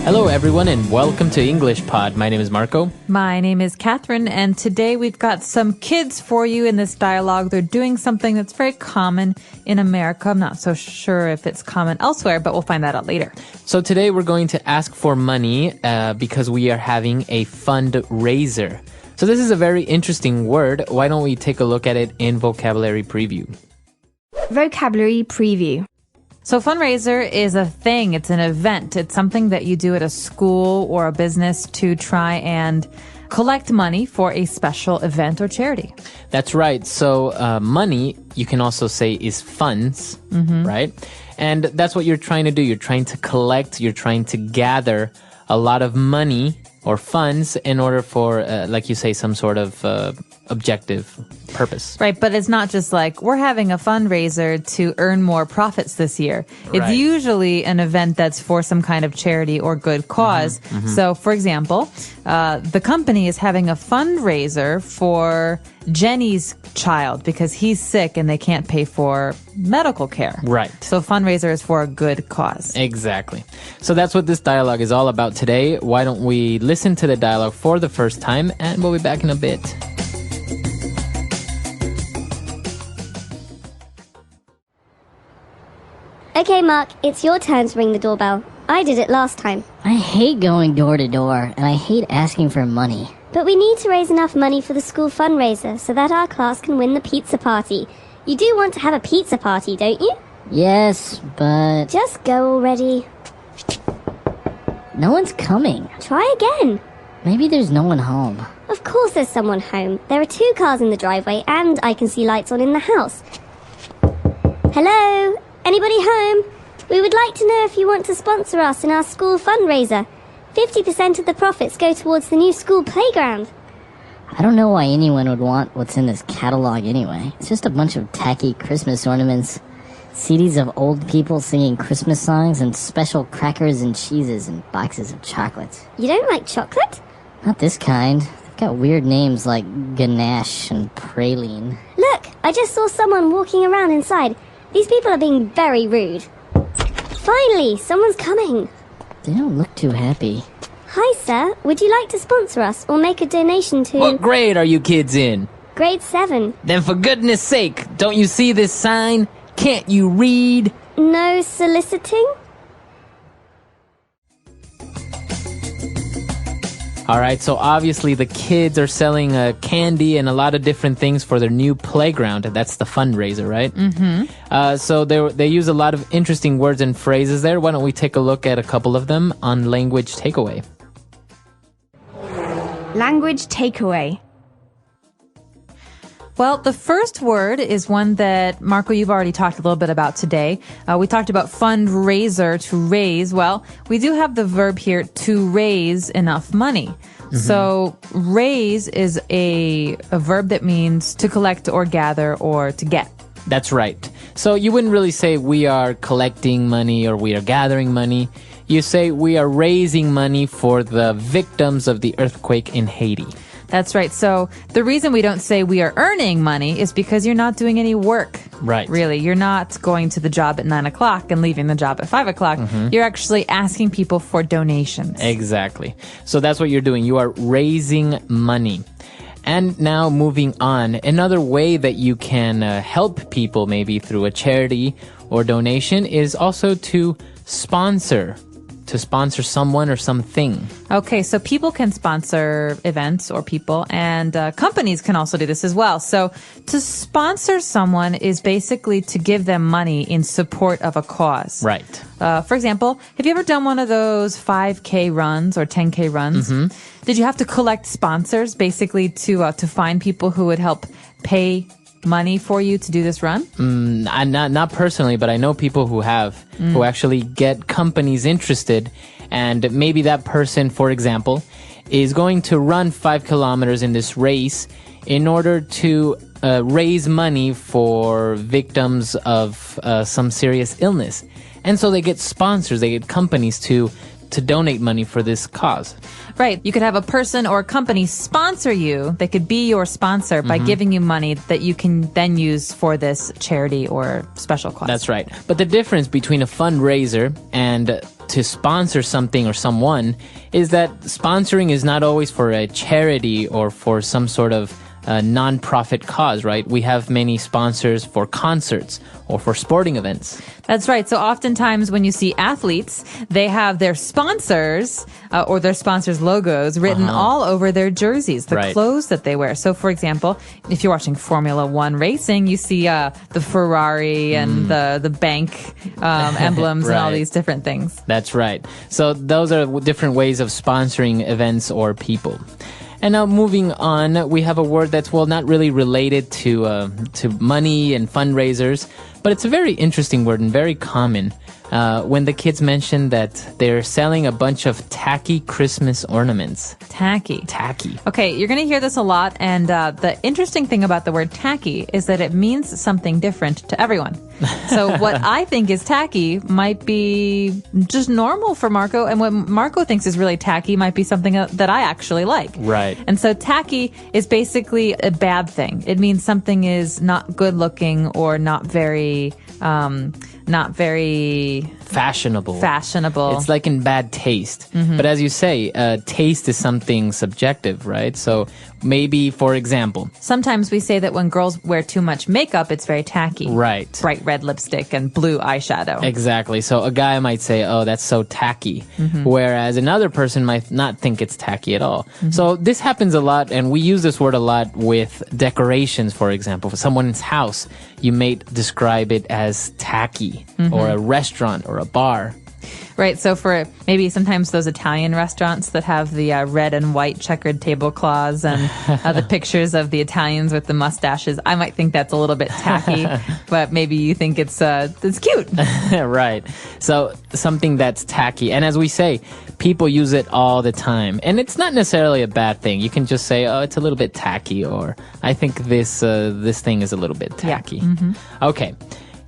Hello, everyone, and welcome to English Pod. My name is Marco. My name is Catherine, and today we've got some kids for you in this dialogue. They're doing something that's very common in America. I'm not so sure if it's common elsewhere, but we'll find that out later. So today we're going to ask for money because we are having a fundraiser. So this is a very interesting word. Why don't we take a look at it in Vocabulary Preview? Vocabulary Preview. So fundraiser is a thing. It's an event. It's something that you do at a school or a business to try and collect money for a special event or charity. That's right. So money, you can also say, is funds, right? And that's what you're trying to do. You're trying to collect, you're trying to gather a lot of money or funds in order for, like you say, some sort of objective purpose. Right, but it's not just like, we're having a fundraiser to earn more profits this year. It's Right. usually an event that's for some kind of charity or good cause. So, for example, the company is having a fundraiser for Jenny's child because he's sick and they can't pay for medical care. Right. So fundraiser is for a good cause. Exactly. So that's what this dialogue is all about today. Why don't we listen to the dialogue for the first time, and we'll be back in a bit. Okay, Mark, it's your turn to ring the doorbell. I did it last time. I hate going door to door, and I hate asking for money. But we need to raise enough money for the school fundraiser so that our class can win the pizza party. You do want to have a pizza party, don't you? Yes, but Just go already. no one's coming. Try again. Maybe there's no one home. Of course there's someone home. There are 2 cars in the driveway and I can see lights on in the house. Hello? Anybody home? We would like to know if you want to sponsor us in our school fundraiser. 50% of the profits go towards the new school playground. I don't know why anyone would want what's in this catalog anyway. It's just a bunch of tacky Christmas ornaments, CDs of old people singing Christmas songs, and special crackers and cheeses and boxes of chocolates. You don't like chocolate? Not this kind. They've got weird names like ganache and praline. Look, I just saw someone walking around inside. These people are being very rude. Finally, someone's coming. They don't look too happy. Hi, sir. Would you like to sponsor us or make a donation to What grade are you kids in? grade 7? Then for goodness sake, don't you see this sign? Can't you read? No soliciting? All right, so obviously the kids are selling candy and a lot of different things for their new playground. That's the fundraiser, right? So they use a lot of interesting words and phrases there. Why don't we take a look at a couple of them on Language Takeaway? Language Takeaway. Well, the first word is one that, Marco, you've already talked a little bit about today. We talked about fundraiser, to raise. Well, we do have the verb here, to raise enough money. So raise is a verb that means to collect or gather or to get. That's right. So you wouldn't really say we are collecting money or we are gathering money. You say we are raising money for the victims of the earthquake in Haiti. That's right. So the reason we don't say we are earning money is because you're not doing any work. Right. Really. You're not going to the job at 9 o'clock and leaving the job at 5 o'clock. You're actually asking people for donations. Exactly. So that's what you're doing. You are raising money. And now moving on, another way that you can help people maybe through a charity or donation is also to sponsor someone or something. Okay, so people can sponsor events or people, and companies can also do this as well. So to sponsor someone is basically to give them money in support of a cause. Right. For example, have you ever done one of those 5K runs or 10K runs? Did you have to collect sponsors basically to find people who would help pay money for you to do this run? Not personally, but I know people who have, who actually get companies interested, and maybe that person, for example, is going to run 5 kilometers in this race in order to raise money for victims of some serious illness. And so they get sponsors, they get companies to donate money for this cause. Right. You could have a person or a company sponsor you. They could be your sponsor by giving you money that you can then use for this charity or special cause. That's right. But the difference between a fundraiser and to sponsor something or someone is that sponsoring is not always for a charity or for some sort of non-profit cause, right? We have many sponsors for concerts or for sporting events. That's right. So oftentimes when you see athletes, they have their sponsors or their sponsors' logos written all over their jerseys, the clothes that they wear. So, for example, if you're watching Formula One racing, you see the Ferrari and the bank emblems and all these different things. That's right. So those are different ways of sponsoring events or people. And now moving on, we have a word that's, well, not really related to money and fundraisers, but it's a very interesting word and very common. When the kids mention that they're selling a bunch of tacky Christmas ornaments. Tacky. Okay, you're going to hear this a lot, and the interesting thing about the word tacky is that it means something different to everyone. So what I think is tacky might be just normal for Marco, and what Marco thinks is really tacky might be something that I actually like. Right. And so tacky is basically a bad thing. It means something is not good looking or not very fashionable. Fashionable. It's like in bad taste. But as you say, taste is something subjective, right? So maybe, for example, sometimes we say that when girls wear too much makeup, it's very tacky. Right. Bright red lipstick and blue eyeshadow. Exactly. So a guy might say, oh, that's so tacky. Whereas another person might not think it's tacky at all. So this happens a lot, and we use this word a lot with decorations, for example. For someone's house, you may describe it as tacky, or a restaurant or a bar. Right. So for maybe sometimes those Italian restaurants that have the red and white checkered tablecloths and the pictures of the Italians with the mustaches, I might think that's a little bit tacky, but maybe you think it's cute. Right. So something that's tacky. And as we say, people use it all the time. And it's not necessarily a bad thing. You can just say, oh, it's a little bit tacky, or I think this thing is a little bit tacky. Yeah. Okay.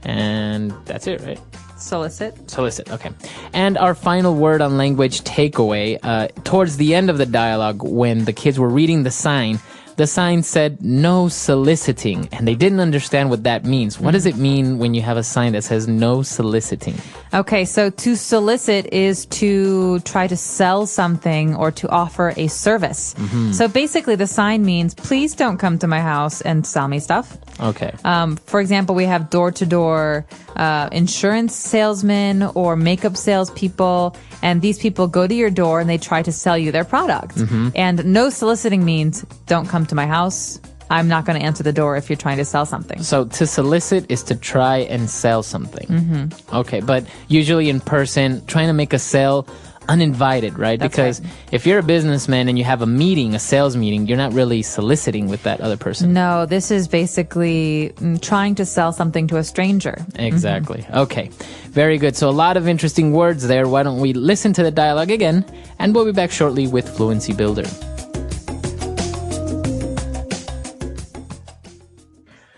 And that's it, right? Solicit. Okay. And our final word on language takeaway, towards the end of the dialogue, when the kids were reading the sign said no soliciting, and they didn't understand what that means. What does it mean when you have a sign that says no soliciting? Okay, so to solicit is to try to sell something or to offer a service. So basically the sign means, please don't come to my house and sell me stuff. Okay. For example, we have door-to-door insurance salesmen or makeup salespeople, and these people go to your door and they try to sell you their product. And no soliciting means don't come to my house. I'm not going to answer the door if you're trying to sell something. So to solicit is to try and sell something. Okay, but usually in person, trying to make a sale uninvited, right? That's because right. If you're a businessman and you have a meeting, a sales meeting, you're not really soliciting with that other person. No, this is basically trying to sell something to a stranger. Exactly. Okay. Very good. So a lot of interesting words there. Why don't we listen to the dialogue again, and we'll be back shortly with Fluency Builder.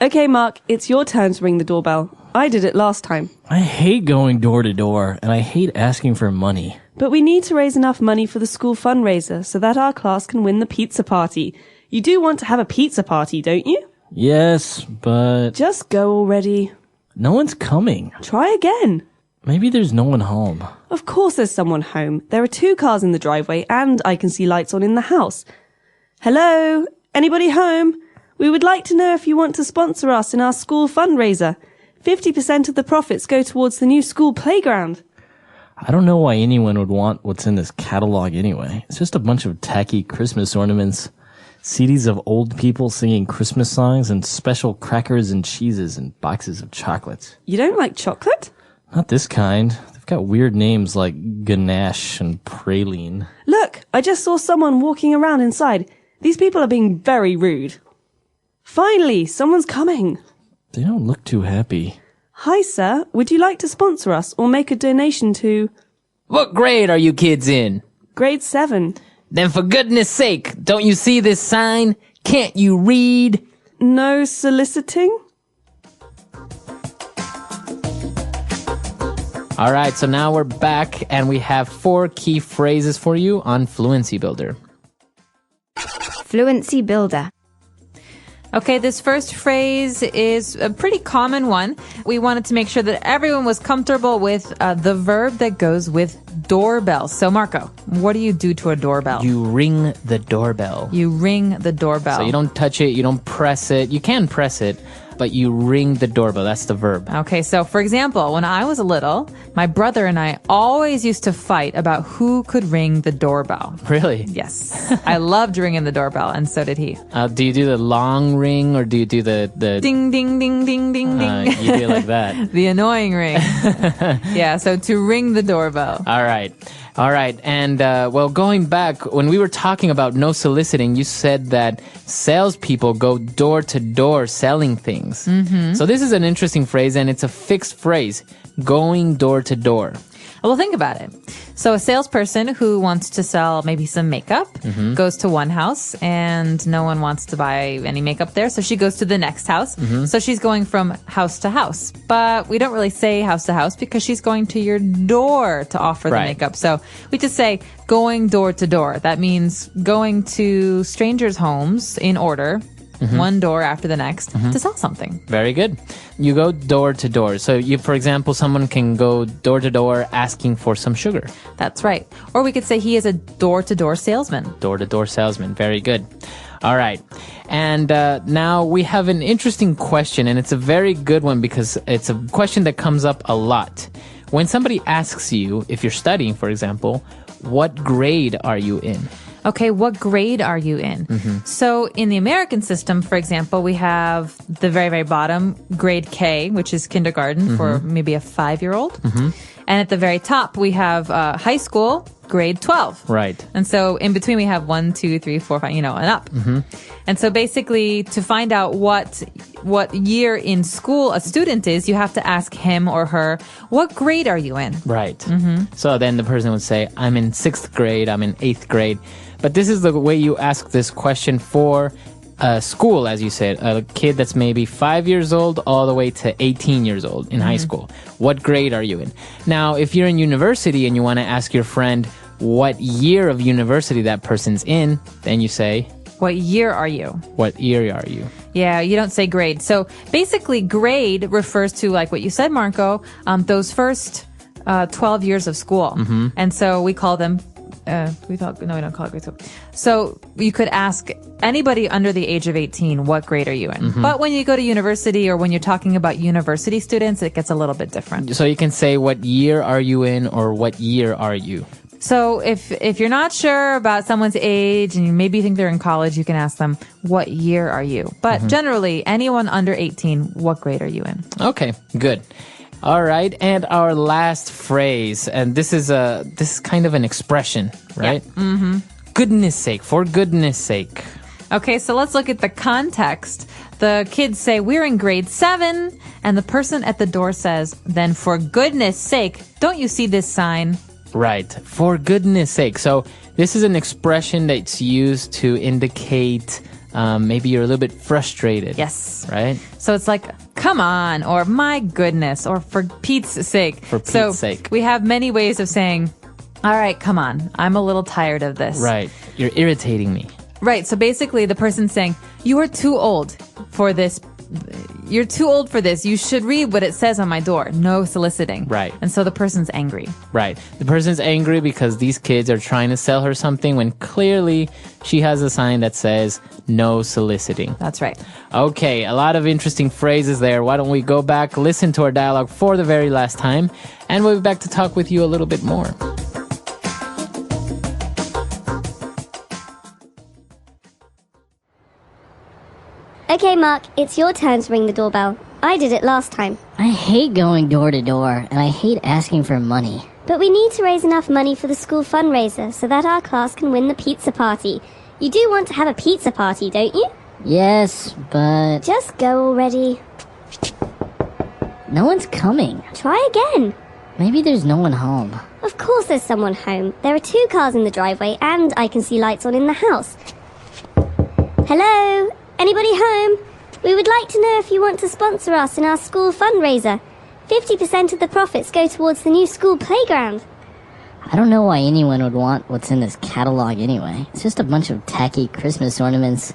Okay, Mark, it's your turn to ring the doorbell. I did it last time. I hate going door to door, and I hate asking for money. But we need to raise enough money for the school fundraiser so that our class can win the pizza party. You do want to have a pizza party, don't you? Yes, but Just go already. no one's coming. Try again. Maybe there's no one home. Of course there's someone home. There are 2 cars in the driveway and I can see lights on in the house. Hello? Anybody home? We would like to know if you want to sponsor us in our school fundraiser. 50% of the profits go towards the new school playground. I don't know why anyone would want what's in this catalog anyway. It's just a bunch of tacky Christmas ornaments, CDs of old people singing Christmas songs, and special crackers and cheeses and boxes of chocolates. You don't like chocolate? Not this kind. They've got weird names like ganache and praline. Look, I just saw someone walking around inside. These people are being very rude. Finally, someone's coming. They don't look too happy. Hi, sir. Would you like to sponsor us or make a donation to What grade are you kids in? grade 7? Then for goodness sake, don't you see this sign? Can't you read? No soliciting? All right, so now we're back and we have 4 key phrases for you on Fluency Builder. Fluency Builder. Okay, this first phrase is a pretty common one. We wanted to make sure that everyone was comfortable with the verb that goes with doorbell. So, Marco, what do you do to a doorbell? You ring the doorbell. You ring the doorbell. So you don't touch it, you don't press it. You can press it, but you ring the doorbell. That's the verb. Okay, so for example, when I was little, my brother and I always used to fight about who could ring the doorbell. Really? Yes. I loved ringing the doorbell, and so did he. Do you do the long ring or do you do the Ding, ding, ding, ding, ding, ding. You do it like that. The annoying ring. Yeah, so to ring the doorbell. All right. And, well, going back, when we were talking about no soliciting, you said that salespeople go door to door selling things. Mm-hmm. So this is an interesting phrase, and it's a fixed phrase, going door to door. Well, think about it. So a salesperson who wants to sell maybe some makeup goes to one house and no one wants to buy any makeup there. So she goes to the next house. So she's going from house to house. But we don't really say house to house because she's going to your door to offer the makeup. So we just say going door to door. That means going to strangers' homes in order. One door after the next to sell something. Very good. You go door to door. So you, for example, someone can go door to door asking for some sugar. That's right. Or we could say he is a door to door salesman. Door to door salesman. Very good. All right. And now we have an interesting question, and it's a very good one because it's a question that comes up a lot. When somebody asks you, if you're studying, for example, what grade are you in? Okay, what grade are you in? So in the American system, for example, we have the very, very bottom, grade K, which is kindergarten for maybe a 5-year-old. And at the very top, we have high school, grade 12. Right. And so in between, we have 1, 2, 3, 4, 5, and up. And so basically, to find out what year in school a student is, you have to ask him or her, what grade are you in? Right. So then the person would say, I'm in 6th grade, I'm in 8th grade. But this is the way you ask this question for school, as you said, a kid that's maybe 5 years old all the way to 18 years old in high school. What grade are you in? Now, if you're in university and you want to ask your friend what year of university that person's in, then you say, what year are you? What year are you? Yeah, you don't say grade. So basically, grade refers to, like what you said, Marco, those first 12 years of school. And so we call them we don't call it grade school. So you could ask anybody under the age of 18, what grade are you in? But when you go to university or when you're talking about university students, it gets a little bit different. So you can say, what year are you in, or what year are you? So if you're not sure about someone's age and you maybe think they're in college, you can ask them, what year are you? But generally, anyone under 18, what grade are you in? Okay, good. All right, and our last phrase, and this is kind of an expression, right? Yeah. Goodness sake, for goodness sake. Okay, so let's look at the context. The kids say, we're in grade 7, and the person at the door says, then for goodness sake, don't you see this sign? Right, for goodness sake. So this is an expression that's used to indicate maybe you're a little bit frustrated. Yes. Right? So it's like, come on, or my goodness, or for Pete's sake. For Pete's sake. We have many ways of saying, all right, come on, I'm a little tired of this. Right. You're irritating me. Right. So basically the person's saying, you are too old for this. You're too old for this. You should read what it says on my door. No soliciting. Right. And so the person's angry. Right. The person's angry because these kids are trying to sell her something when clearly she has a sign that says no soliciting. That's right. Okay, a lot of interesting phrases there. Why don't we go back, listen to our dialogue for the very last time, and we'll be back to talk with you a little bit more. Okay, Mark, it's your turn to ring the doorbell. I did it last time. I hate going door to door, and I hate asking for money. But we need to raise enough money for the school fundraiser so that our class can win the pizza party. You do want to have a pizza party, don't you? Yes, but... Just go already. No one's coming. Try again. Maybe there's no one home. Of course there's someone home. There are 2 cars in the driveway and I can see lights on in the house. Hello? Anybody home? We would like to know if you want to sponsor us in our school fundraiser. 50% of the profits go towards the new school playground. I don't know why anyone would want what's in this catalog anyway. It's just a bunch of tacky Christmas ornaments,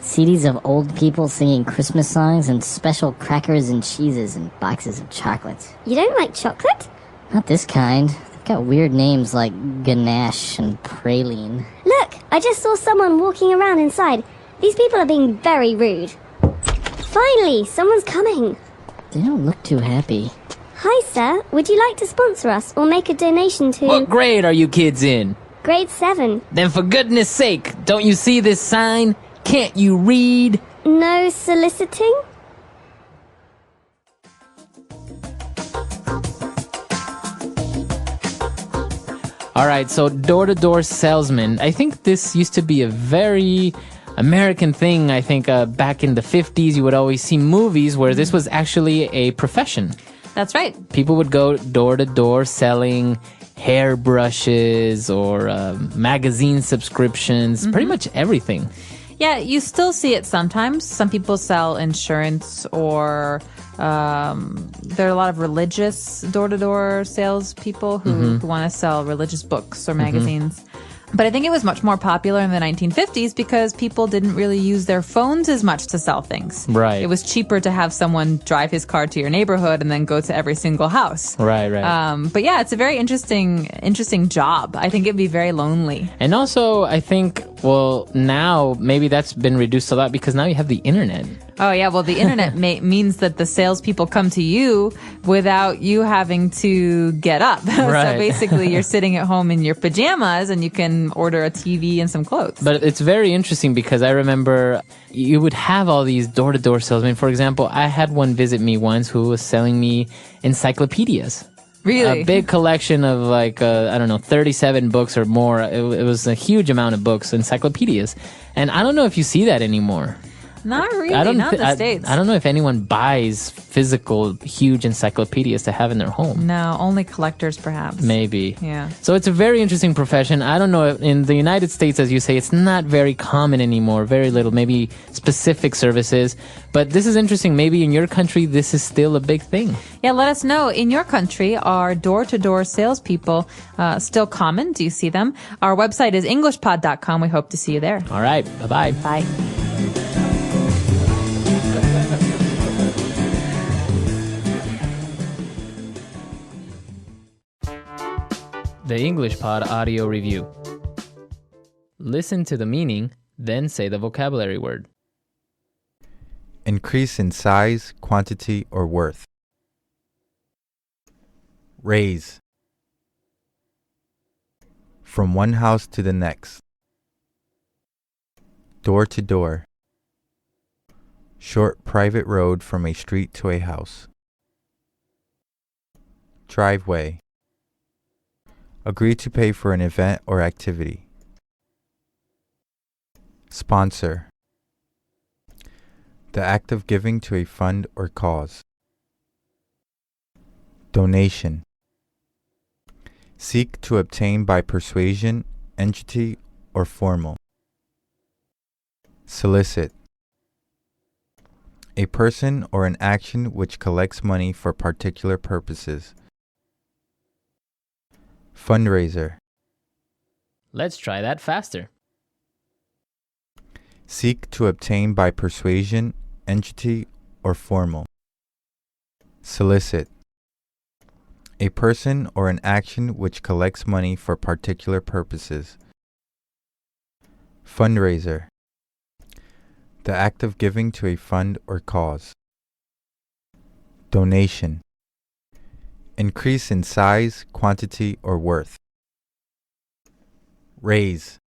CDs of old people singing Christmas songs and special crackers and cheeses and boxes of chocolates. You don't like chocolate? Not this kind. They've got weird names like ganache and praline. Look, I just saw someone walking around inside. These people are being very rude. Finally, someone's coming. They don't look too happy. Hi, sir. Would you like to sponsor us or make a donation to... What grade are you kids in? Grade 7. Then for goodness sake, don't you see this sign? Can't you read? No soliciting? All right, so door-to-door salesman. I think this used to be a very American thing. I think back in the 50s, you would always see movies where this was actually a profession. That's right. People would go door-to-door selling hairbrushes or magazine subscriptions, pretty much everything. Yeah, you still see it sometimes. Some people sell insurance or there are a lot of religious door-to-door salespeople who want to sell religious books or magazines. But I think it was much more popular in the 1950s because people didn't really use their phones as much to sell things. Right. It was cheaper to have someone drive his car to your neighborhood and then go to every single house. Right. But yeah, it's a very interesting job. I think it'd be very lonely. And also, I think, well, now maybe that's been reduced a lot because now you have the internet. Oh, yeah. Well, the internet means that the salespeople come to you without you having to get up. Right. So basically, you're sitting at home in your pajamas and you can order a TV and some clothes. But it's very interesting because I remember you would have all these door-to-door salesmen. For example, I had one visit me once who was selling me encyclopedias. Really? A big collection of 37 books or more. It was a huge amount of books, encyclopedias. And I don't know if you see that anymore. Not really, not in the States. I don't know if anyone buys physical, huge encyclopedias to have in their home. No, only collectors, perhaps. Maybe. Yeah. So it's a very interesting profession. I don't know. In the United States, as you say, it's not very common anymore. Very little, maybe specific services. But this is interesting. Maybe in your country, this is still a big thing. Yeah, let us know. In your country, are door-to-door salespeople still common? Do you see them? Our website is englishpod.com. We hope to see you there. All right. Bye-bye. Bye. The English Pod Audio Review. Listen to the meaning, then say the vocabulary word. Increase in size, quantity, or worth. Raise. From one house to the next. Door to door. Short private road from a street to a house. Driveway. Agree to pay for an event or activity. Sponsor. The act of giving to a fund or cause. Donation. Seek to obtain by persuasion, entity, or formal. Solicit. A person or an action which collects money for particular purposes. Fundraiser. Let's try that faster. Seek to obtain by persuasion, entity, or formal. Solicit. A person or an action which collects money for particular purposes. Fundraiser. The act of giving to a fund or cause. Donation. Increase in size, quantity, or worth. Raise.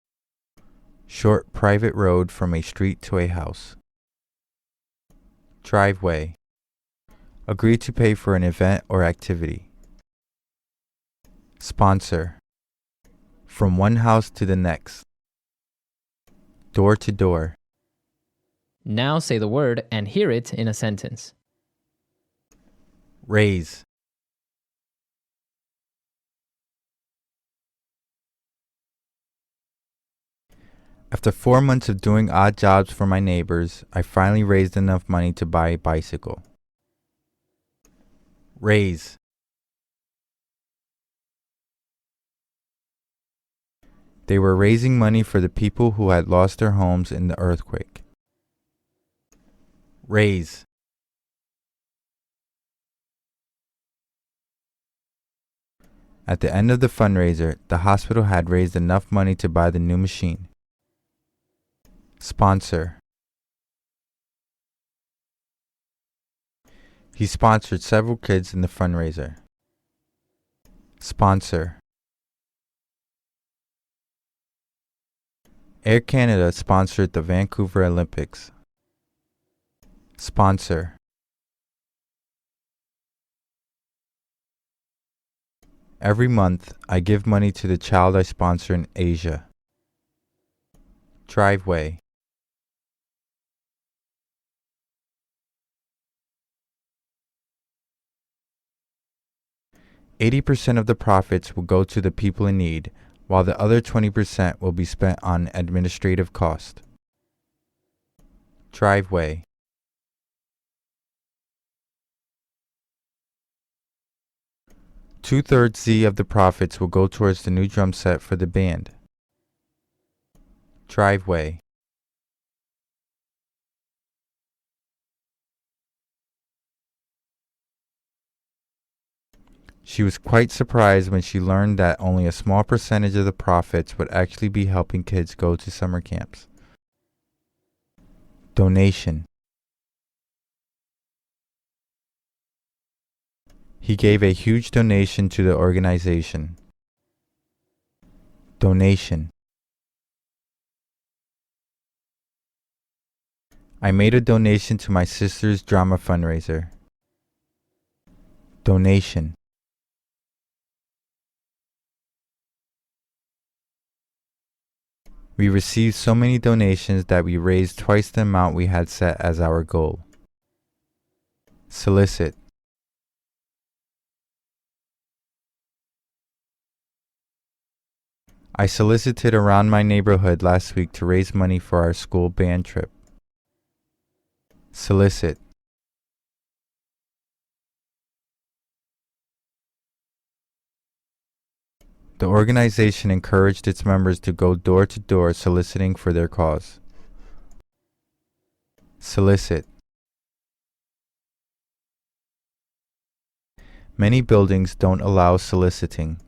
Short private road from a street to a house. Driveway. Agree to pay for an event or activity. Sponsor. From one house to the next. Door to door. Now say the word and hear it in a sentence. Raise. After 4 months of doing odd jobs for my neighbors, I finally raised enough money to buy a bicycle. Raise. They were raising money for the people who had lost their homes in the earthquake. Raise. At the end of the fundraiser, the hospital had raised enough money to buy the new machine. Sponsor. He sponsored several kids in the fundraiser. Sponsor. Air Canada sponsored the Vancouver Olympics. Sponsor. Every month, I give money to the child I sponsor in Asia. Driveway. "80% of the profits will go to the people in need, while the other 20% will be spent on administrative cost." Driveway. "2/3 Z of the profits will go towards the new drum set for the band." Driveway. She was quite surprised when she learned that only a small percentage of the profits would actually be helping kids go to summer camps. Donation. He gave a huge donation to the organization. Donation. I made a donation to my sister's drama fundraiser. Donation. We received so many donations that we raised twice the amount we had set as our goal. Solicit. I solicited around my neighborhood last week to raise money for our school band trip. Solicit. The organization encouraged its members to go door to door soliciting for their cause. Solicit. Many buildings don't allow soliciting.